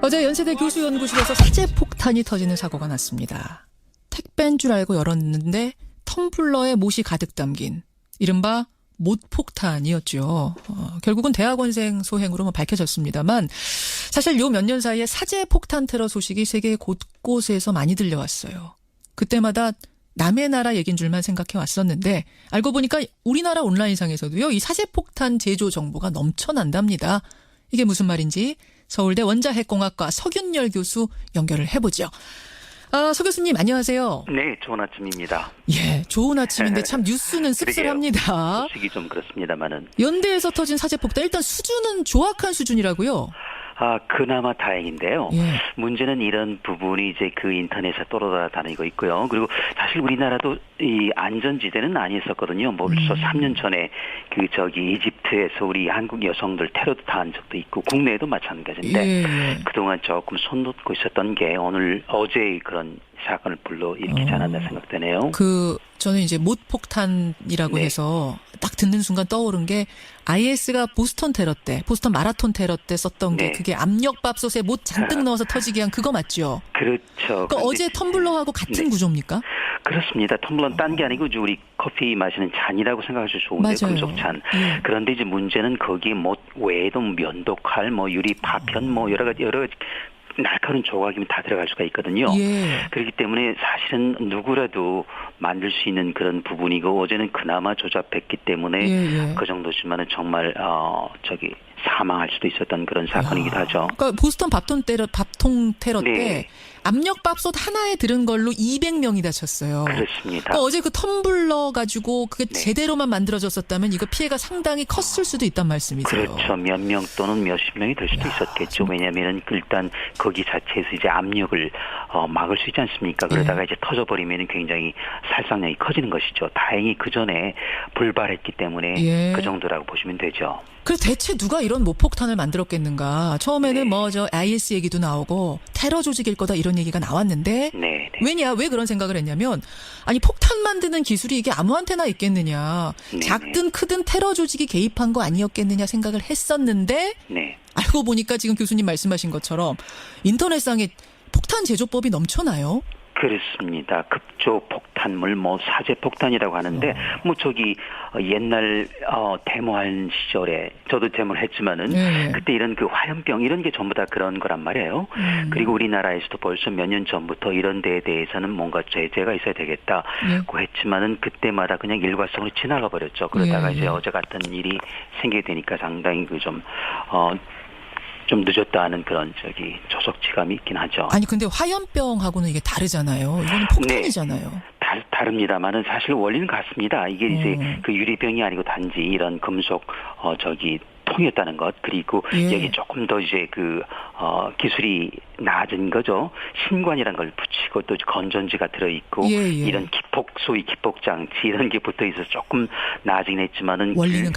어제 연세대 교수연구실에서 사제 폭탄이 터지는 사고가 났습니다. 택배인 줄 알고 열었는데 텀블러에 못이 가득 담긴 이른바 못폭탄이었죠. 결국은 대학원생 소행으로 밝혀졌습니다만 사실 요 몇 년 사이에 사제 폭탄 테러 소식이 세계 곳곳에서 많이 들려왔어요. 그때마다 남의 나라 얘기인 줄만 생각해 왔었는데 알고 보니까 우리나라 온라인상에서도요. 이 사제 폭탄 제조 정보가 넘쳐난답니다. 이게 무슨 말인지 서울대 원자핵공학과 서균열 교수 연결을 해보죠. 서 교수님 안녕하세요. 네, 좋은 아침입니다. 예, 좋은 아침인데 참 뉴스는 씁쓸합니다. 소식이 좀 그렇습니다만은. 연대에서 터진 사제폭탄 일단 수준은 조악한 수준이라고요. 그나마 다행인데요. 예. 문제는 이런 부분이 이제 그 인터넷에 떠돌아다니고 있고요. 그리고 사실 우리나라도 이 안전지대는 아니었었거든요. 벌써 3년 전에 이집트에서 우리 한국 여성들 테러도 당한 적도 있고 국내에도 마찬가지인데 그동안 조금 손 놓고 있었던 게 어제 그런 사건을 불러일으키지 않았나 생각되네요. 저는 이제 못폭탄이라고 네. 해서 딱 듣는 순간 떠오른 게 IS가 보스턴 마라톤 테러 때 썼던 게 네. 그게 압력밥솥에 못 잔뜩 넣어서 터지게 한 그거 맞죠? 그렇죠. 어제 텀블러하고 같은 네. 구조입니까? 그렇습니다. 텀블러는 딴 게 아니고 우리 커피 마시는 잔이라고 생각하셔도 좋은데 맞아요. 금속잔. 예. 그런데 이제 문제는 거기에 외에도 면도칼, 유리 파편, 여러 가지 날카로운 조각이면 다 들어갈 수가 있거든요. 예. 그렇기 때문에 사실은 누구라도 만들 수 있는 그런 부분이고 어제는 그나마 조잡했기 때문에 그 정도지만은 정말 사망할 수도 있었던 그런 사건이기도 하죠. 그러니까 보스턴 밥통 테러 때 네. 압력밥솥 하나에 들은 걸로 200명이 다쳤어요. 그렇습니다. 그러니까 어제 그 텀블러 가지고 그게 네. 제대로만 만들어졌었다면 이거 피해가 상당히 컸을 수도 있단 말씀이세요. 그렇죠. 몇 명 또는 몇십 명이 될 수도 있었겠죠. 왜냐하면 일단 거기 자체에서 이제 압력을 막을 수 있지 않습니까? 그러다가 이제 터져버리면 굉장히 살상력이 커지는 것이죠. 다행히 그 전에 불발했기 때문에 그 정도라고 보시면 되죠. 그래서 대체 누가 이런 못폭탄을 만들었겠는가? 처음에는 IS 얘기도 나오고 테러 조직일 거다 이런 얘기가 나왔는데 네. 왜 그런 생각을 했냐면 아니 폭탄 만드는 기술이 이게 아무한테나 있겠느냐. 작든 크든 테러 조직이 개입한 거 아니었겠느냐 생각을 했었는데 알고 보니까 지금 교수님 말씀하신 것처럼 인터넷상에 폭탄 제조법이 넘쳐나요. 그렇습니다. 급조 폭탄물, 사제 폭탄이라고 하는데, 옛날, 데모한 시절에, 저도 데모를 했지만은, 그때 이런 화염병, 이런 게 전부 다 그런 거란 말이에요. 그리고 우리나라에서도 벌써 몇 년 전부터 이런 데에 대해서는 뭔가 제재가 있어야 되겠다고 했지만은, 그때마다 그냥 일괄성으로 지나가 버렸죠. 그러다가 이제 어제 같은 일이 생기게 되니까 상당히 좀 늦었다 하는 그런 조석지감이 있긴 하죠. 아니 근데 화염병하고는 이게 다르잖아요. 이거는 폭탄이잖아요. 네, 다릅니다만은 사실 원리는 같습니다. 이게 이제 그 유리병이 아니고 단지 이런 금속 통이었다는 것. 그리고 여기 조금 더 이제 기술이 낮은 거죠. 신관이라는 걸 붙이고 또 건전지가 들어있고 이런 소위 기폭 장치 이런 게 붙어 있어서 조금 낮긴 했지만은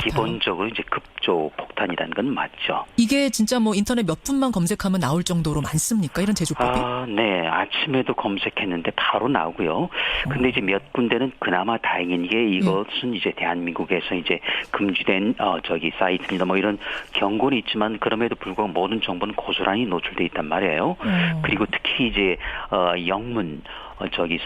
기본적으로 이제 급조 폭탄이라는 건 맞죠. 이게 진짜 인터넷 몇 분만 검색하면 나올 정도로 많습니까? 이런 제조법이? 네. 아침에도 검색했는데 바로 나오고요. 근데 이제 몇 군데는 그나마 다행인 게 이것은 이제 대한민국에서 이제 금지된 사이트입니다. 이런 경고는 있지만 그럼에도 불구하고 모든 정보는 고스란히 노출돼 있단 말이에요. 그리고 특히 이제 영문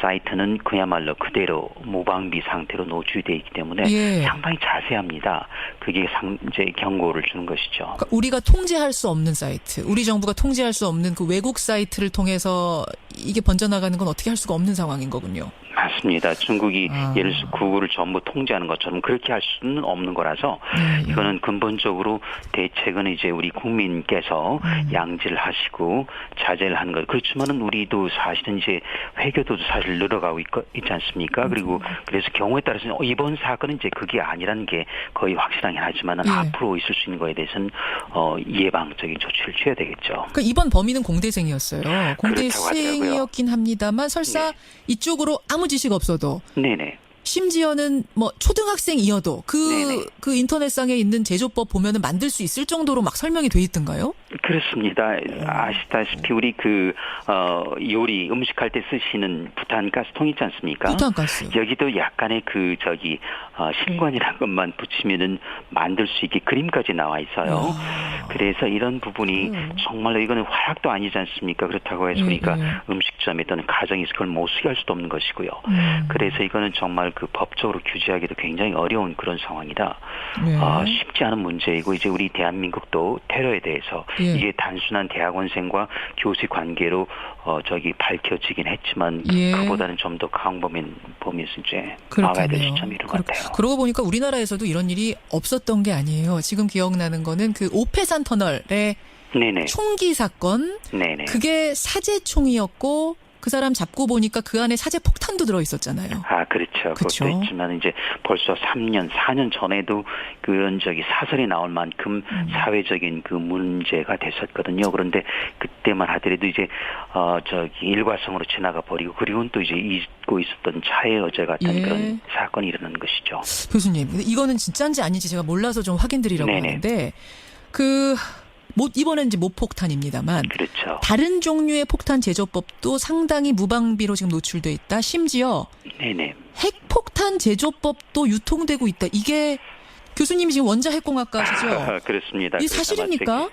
사이트는 그야말로 그대로 무방비 상태로 노출돼 있기 때문에 상당히 자세합니다. 그게 이제 경고를 주는 것이죠. 그러니까 우리가 통제할 수 없는 사이트, 우리 정부가 통제할 수 없는 그 외국 사이트를 통해서 이게 번져나가는 건 어떻게 할 수가 없는 상황인 거군요. 맞습니다. 중국이 예를 들어서 구글을 전부 통제하는 것처럼 그렇게 할 수는 없는 거라서 이거는 근본적으로 대책은 이제 우리 국민께서 양지를 하시고 자제를 하는 것. 그렇지만은 우리도 사실은 이제 회교도 사실 늘어가고 있지 않습니까? 그리고 그래서 경우에 따라서는 이번 사건은 이제 그게 아니라는 게 거의 확실하긴 하지만은 앞으로 있을 수 있는 거에 대해서는 예방적인 조치를 취해야 되겠죠. 그러니까 이번 범인은 공대생이었어요. 공대생이었긴 합니다만 설사 이쪽으로 아무 지식 없어도 심지어는 초등학생이어도 그 인터넷상에 있는 제조법 보면은 만들 수 있을 정도로 막 설명이 돼 있던가요? 그렇습니다. 아시다시피 우리 요리 음식할 때 쓰시는 부탄 가스통 있지 않습니까? 부탄가스. 여기도 약간의 신관이라는 것만 붙이면은 만들 수 있게 그림까지 나와 있어요. 그래서 이런 부분이 정말로 이거는 화약도 아니지 않습니까? 그렇다고 해서 우리가 음식점에 또는 가정에서 그걸 못 쓰게 할 수도 없는 것이고요. 그래서 이거는 정말 법적으로 규제하기도 굉장히 어려운 그런 상황이다. 쉽지 않은 문제이고 이제 우리 대한민국도 테러에 대해서 이게 단순한 대학원생과 교수의 관계로 밝혀지긴 했지만 그보다는 좀 더 강범위에서 이제 나와야 될 시점이 이런 것 같아요. 그러고 보니까 우리나라에서도 이런 일이 없었던 게 아니에요. 지금 기억나는 거는 그 오페산 터널의 네네. 총기 사건. 네네. 그게 사제총이었고 그 사람 잡고 보니까 그 안에 사제 폭탄도 들어 있었잖아요. 그렇죠. 그것도 있지만 이제 벌써 3년, 4년 전에도 그런 사설이 나올 만큼 사회적인 그 문제가 됐었거든요. 그런데 그때만 하더라도 이제 일과성으로 지나가 버리고 그리고는 또 이제 잊고 있었던 차의 어제 같은 그런 사건이 일어난 것이죠. 교수님, 이거는 진짜인지 아닌지 제가 몰라서 좀 확인드리려고 하는데 이번엔 이제 모폭탄입니다만 그렇죠. 다른 종류의 폭탄 제조법도 상당히 무방비로 지금 노출돼 있다. 심지어 핵폭탄 제조법도 유통되고 있다. 이게 교수님이 지금 원자핵공학과시죠? 그렇습니다. 이 사실입니까?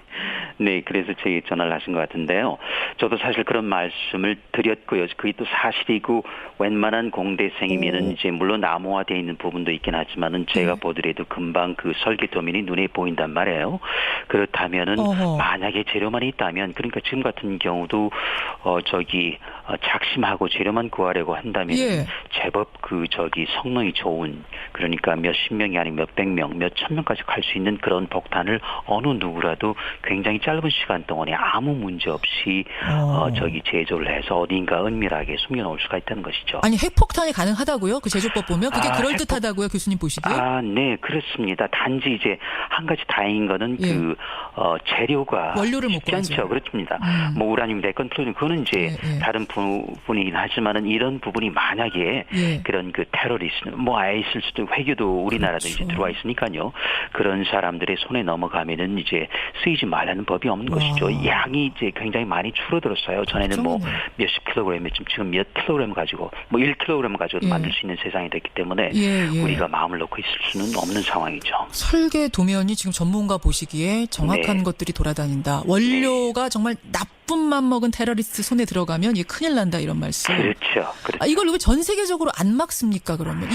네, 그래서 제게 전화를 하신 것 같은데요. 저도 사실 그런 말씀을 드렸고요. 그게 또 사실이고 웬만한 공대생이면은 이제 물론 암호화되어 있는 부분도 있긴 하지만은 제가 보더라도 금방 그 설계 도면이 눈에 보인단 말이에요. 그렇다면은 만약에 재료만 있다면 그러니까 지금 같은 경우도 작심하고 재료만 구하려고 한다면 제법 성능이 좋은 그러니까 몇십 명이 아니면 몇백 명, 몇천 명까지 갈 수 있는 그런 폭탄을 어느 누구라도 굉장히 짧은 시간 동안에 아무 문제 없이 제조를 해서 어딘가 은밀하게 숨겨놓을 수가 있다는 것이죠. 아니 핵폭탄이 가능하다고요? 그 제조법 보면 그게 그럴 듯하다고요, 교수님 보시기에? 네, 그렇습니다. 단지 이제 한 가지 다행인 거는 재료가 원료를 못 쉽지 구하죠. 않죠. 그렇습니다. 우라늄, 됐건 플루토늄 그거는 이제 다른 부분이긴 하지만은 이런 부분이 만약에 그런 테러리스트 아예 있을 수도 회교도 우리나라도 이제 들어와 있으니까요. 그런 사람들의 손에 넘어가면은 이제 쓰이지 말라는 법이 없는 것이죠. 양이 이제 굉장히 많이 줄어들었어요. 전에는 몇십 킬로그램이었지만 지금 몇 킬로그램 가지고 1킬로그램 가지고 만들 수 있는 세상이 됐기 때문에 우리가 마음을 놓고 있을 수는 없는 상황이죠. 설계 도면이 지금 전문가 보시기에 정확한 것들이 돌아다닌다. 원료가 정말 나쁜맘 먹은 테러리스트 손에 들어가면 이게 큰일 난다 이런 말씀. 그렇죠. 이걸 왜 전 세계적으로 안 막습니까 그러면?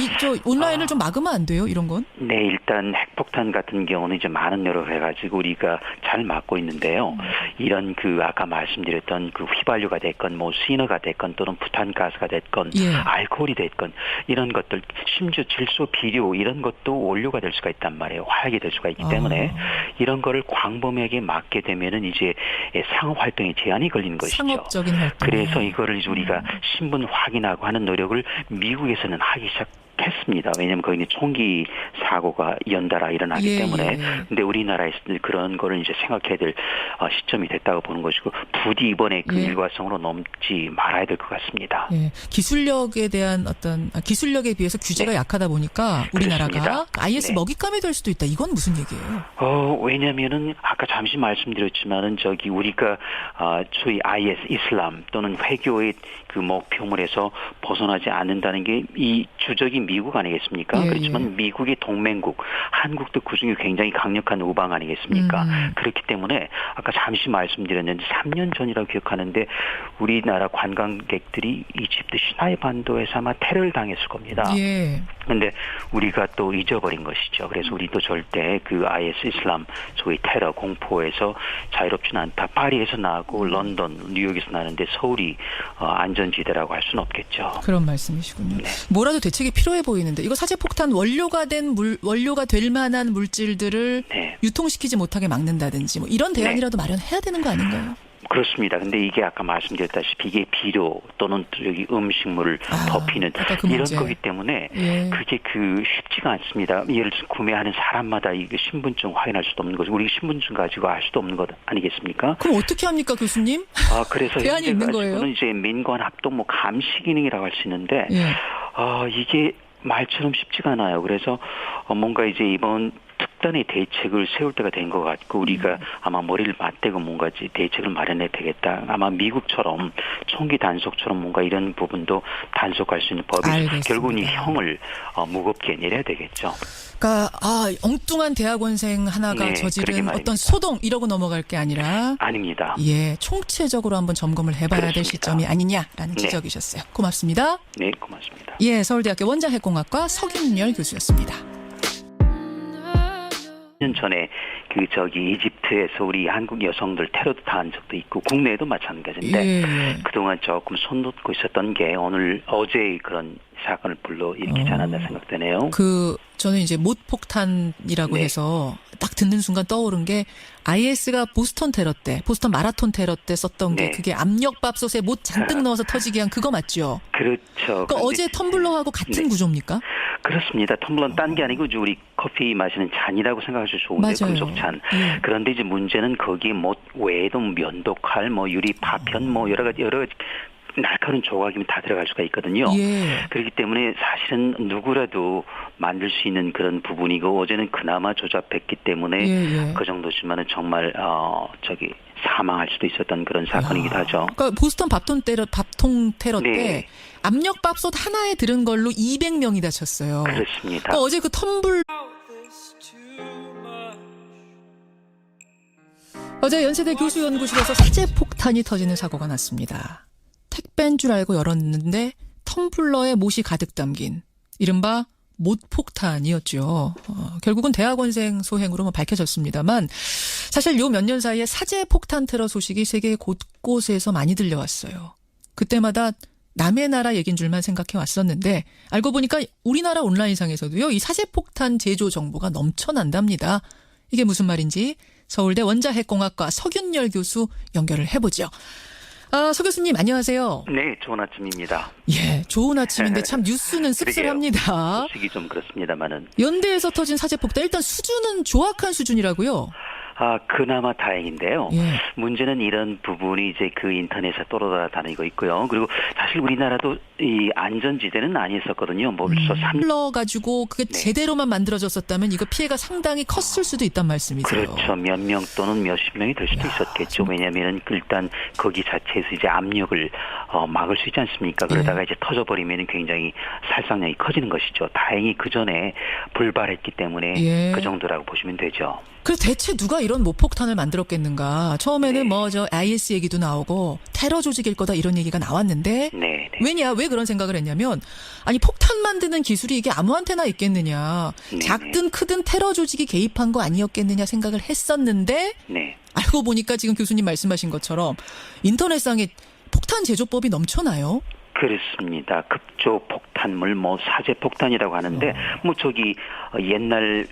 온라인을 좀 막으면 안 돼요 이런 건? 네, 일단 핵폭탄 같은 경우는 이제 많은 노력을 해가지고 우리가 잘 막고 있는데요. 이런 아까 말씀드렸던 휘발유가 됐건 시너가 됐건 또는 부탄가스가 됐건 알코올이 됐건 이런 것들 심지어 질소 비료 이런 것도 원료가 될 수가 있단 말이에요. 화약이 될 수가 있기 때문에 이런 거를 광범위하게 막게 되면은 이제 상업 활동에 제한이 걸리는 것이죠. 상업적인 활동. 그래서 이거를 이제 우리가 신분 확인하고 하는 노력을 미국에서는 하기 시작했습니다. 왜냐하면 거기는 총기 사고가 연달아 일어나기 때문에. 근데 우리나라에서는 그런 거를 이제 생각해야 될 시점이 됐다고 보는 것이고 부디 이번에 일과성으로 넘지 말아야 될 것 같습니다. 기술력에 대한 기술력에 비해서 규제가 약하다 보니까 우리나라가 그렇습니다. IS 먹잇감이 될 수도 있다. 이건 무슨 얘기예요? 왜냐면은 아까 잠시 말씀드렸지만은 우리가 소위 IS 이슬람 또는 회교의 목표물에서 벗어나지 않는다는 게 이 주적이 미국 아니겠습니까? 그렇지만 미국의 동맹국, 한국도 그중에 굉장히 강력한 우방 아니겠습니까? 그렇기 때문에 아까 잠시 말씀드렸는데 3년 전이라고 기억하는데 우리나라 관광객들이 이집트 시나이 반도에서 아마 테러를 당했을 겁니다. 그런데 우리가 또 잊어버린 것이죠. 그래서 우리도 절대 IS 이슬람 소위 테러 공포에서 자유롭지는 않다. 파리에서 나고 런던, 뉴욕에서 나는데 서울이 안전지대라고 할 수는 없겠죠. 그런 말씀이시군요. 뭐라도 대책이 필요해 보이는데 이거 사제폭탄 원료가 될 만한 물질들을 유통시키지 못하게 막는다든지 이런 대안이라도 마련해야 되는 거 아닌가요? 그렇습니다. 근데 이게 아까 말씀드렸다시피 이게 비료 또는 음식물을 덮이는 이런 거기 때문에 그게 쉽지가 않습니다. 예를 들어서 구매하는 사람마다 이게 신분증 확인할 수도 없는 거죠. 우리 신분증 가지고 알 수도 없는 것 아니겠습니까? 그럼 어떻게 합니까, 교수님? 그래서 대안이 있는 거예요? 이제 민관 합동 감시 기능이라고 할 수 있는데 이게 말처럼 쉽지가 않아요. 그래서 뭔가 이제 이번 특단의 대책을 세울 때가 된 것 같고 우리가 아마 머리를 맞대고 뭔가 대책을 마련해야 되겠다. 아마 미국처럼 총기 단속처럼 뭔가 이런 부분도 단속할 수 있는 법이 알겠습니다. 결국은 이 형을 무겁게 내려야 되겠죠. 그러니까 엉뚱한 대학원생 하나가 네, 저지른 그러게 말입니다. 어떤 소동 이러고 넘어갈 게 아니라 아닙니다. 예, 총체적으로 한번 점검을 해봐야 될 그렇습니다. 시점이 아니냐라는 네. 지적이셨어요. 고맙습니다. 네, 고맙습니다. 예, 서울대학교 원자핵공학과 석윤열 교수였습니다. 10년 전에 이집트에서 우리 한국 여성들 테러도 당한 적도 있고 국내에도 마찬가지인데 예. 그동안 조금 손 놓고 있었던 게 어제의 그런 사건을 불러일으키지 않았나 생각되네요. 저는 이제 못 폭탄이라고 네. 해서 딱 듣는 순간 떠오른 게 IS가 보스턴 마라톤 테러 때 썼던 게 네. 그게 압력밥솥에 못 잔뜩 넣어서 터지게 한 그거 맞죠? 그렇죠. 그러니까 근데 어제 텀블러하고 같은 네. 구조입니까? 그렇습니다. 텀블러는 딴 게 아니고 우리 커피 마시는 잔이라고 생각하셔도 좋은데 맞아요. 금속잔. 예. 그런데 이제 문제는 거기에 외에도 면도칼, 유리 파편, 여러 가지 날카로운 조각이 다 들어갈 수가 있거든요. 예. 그렇기 때문에 사실은 누구라도 만들 수 있는 그런 부분이고 어제는 그나마 조잡했기 때문에 예. 그 정도지만은 정말 사망할 수도 있었던 그런 사건이기도 하죠. 그러니까 보스턴 밥통 테러 네. 때 압력밥솥 하나에 들은 걸로 200명이 다쳤어요. 그렇습니다. 그러니까 어제 그 텀블 어제 연세대 교수연구실에서 사제 폭탄이 터지는 사고가 났습니다. 택배인 줄 알고 열었는데 텀블러에 못이 가득 담긴 이른바 못폭탄이었죠. 결국은 대학원생 소행으로 밝혀졌습니다만 사실 요 몇 년 사이에 사제 폭탄 테러 소식이 세계 곳곳에서 많이 들려왔어요. 그때마다 남의 나라 얘기인 줄만 생각해 왔었는데 알고 보니까 우리나라 온라인상에서도요. 이 사제 폭탄 제조 정보가 넘쳐난답니다. 이게 무슨 말인지 서울대 원자핵공학과 석윤열 교수 연결을 해보죠. 서 교수님 안녕하세요. 네, 좋은 아침입니다. 예, 좋은 아침인데 참 뉴스는 씁쓸합니다. 소식이 좀 그렇습니다만은. 연대에서 터진 사제폭탄 일단 수준은 조악한 수준이라고요. 그나마 다행인데요. 예. 문제는 이런 부분이 이제 그 인터넷에 떠돌아다니고 있고요. 그리고 사실 우리나라도 이 안전지대는 아니었었거든요. 벌써 흘러가지고 그게 네. 제대로만 만들어졌었다면 이거 피해가 상당히 컸을 수도 있단 말씀이세요. 그렇죠. 몇 명 또는 몇십 명이 될 수도 있었겠죠. 왜냐하면 일단 거기 자체에서 이제 압력을 막을 수 있지 않습니까? 그러다가 이제 터져버리면 굉장히 살상력이 커지는 것이죠. 다행히 그 전에 불발했기 때문에 예. 그 정도라고 보시면 되죠. 그래서 대체 누가 이런 못폭탄을 만들었겠는가? 처음에는 네. IS 얘기도 나오고 테러 조직일 거다 이런 얘기가 나왔는데 네. 왜 그런 생각을 했냐면 아니 폭탄 만드는 기술이 이게 아무한테나 있겠느냐. 네. 작든 크든 테러 조직이 개입한 거 아니었겠느냐 생각을 했었는데 네. 알고 보니까 지금 교수님 말씀하신 것처럼 인터넷상에 폭탄 제조법이 넘쳐나요. 그렇습니다. 급조 폭탄물, 사제 폭탄이라고 하는데, 옛날,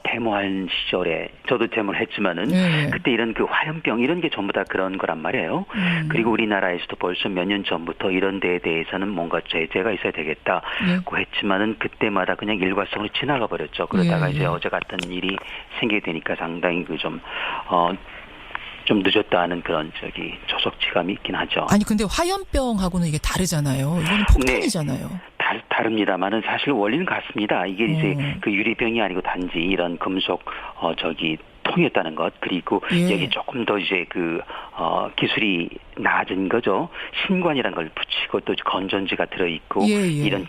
데모한 시절에, 저도 데모를 했지만은, 네. 그때 이런 그 화염병, 이런 게 전부 다 그런 거란 말이에요. 그리고 우리나라에서도 벌써 몇 년 전부터 이런 데에 대해서는 뭔가 제재가 있어야 되겠다고 했지만은, 그때마다 그냥 일과성으로 지나가 버렸죠. 그러다가 이제 어제 같은 일이 생기게 되니까 상당히 좀 늦었다 하는 그런 조속지감이 있긴 하죠. 아니 근데 화염병하고는 이게 다르잖아요. 이거는 폭탄이잖아요. 네, 다릅니다만은 사실 원리는 같습니다. 이게 이제 그 유리병이 아니고 단지 이런 금속 통이었다는 것. 그리고 여기 조금 더 이제 기술이 낮은 거죠. 신관이라는 걸 붙이고 또 건전지가 들어있고 이런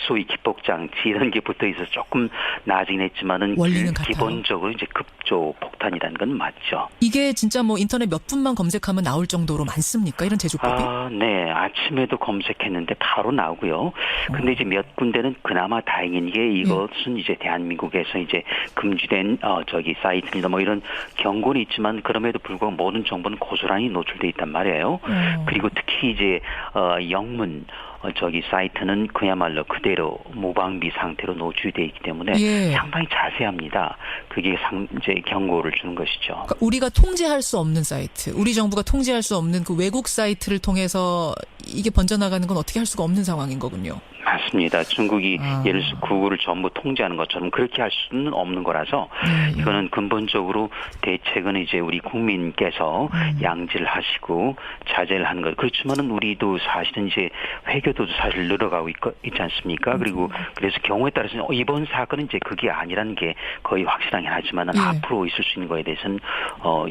소위 기폭장치 이런 게 붙어 있어서 조금 낮긴 했지만은 원리는 기본적으로 이제 급조 폭탄이라는 건 맞죠. 이게 진짜 인터넷 몇 분만 검색하면 나올 정도로 많습니까? 이런 제조법이? 네. 아침에도 검색했는데 바로 나오고요. 근데 이제 몇 군데는 그나마 다행인 게 이것은 이제 대한민국에서 이제 금지된 사이트입니다. 이런 경고는 있지만 그럼에도 불구하고 모든 정보는 고스란히 노출돼 있단 말이에요. 그리고 특히 이제 영문 사이트는 그야말로 그대로 무방비 상태로 노출되어 있기 때문에 상당히 자세합니다. 그게 이제 경고를 주는 것이죠. 그러니까 우리가 통제할 수 없는 사이트, 우리 정부가 통제할 수 없는 그 외국 사이트를 통해서 이게 번져나가는 건 어떻게 할 수가 없는 상황인 거군요. 맞습니다. 중국이 예를 들어서 구글을 전부 통제하는 것처럼 그렇게 할 수는 없는 거라서 네. 이거는 근본적으로 대책은 이제 우리 국민께서 양지를 하시고 자제를 하는 것. 그렇지만은 우리도 사실은 이제 회교도 사실 늘어가고 있지 않습니까? 그리고 그래서 경우에 따라서는 이번 사건은 이제 그게 아니라는 게 거의 확실하긴 하지만은 예. 앞으로 있을 수 있는 거에 대해서는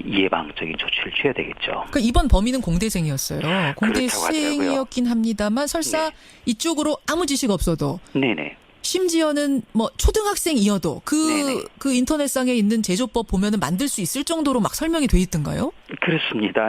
예방적인 조치를 취해야 되겠죠. 그 이번 범인은 공대생이었어요. 그렇다고 하더라고요. 공대생이었긴 합니다만 설사 네. 이쪽으로 아무 지식 없어도 네네. 심지어는 뭐 초등학생이어도 네네. 그 인터넷상에 있는 제조법 보면은 만들 수 있을 정도로 막 설명이 돼 있던가요? 그렇습니다.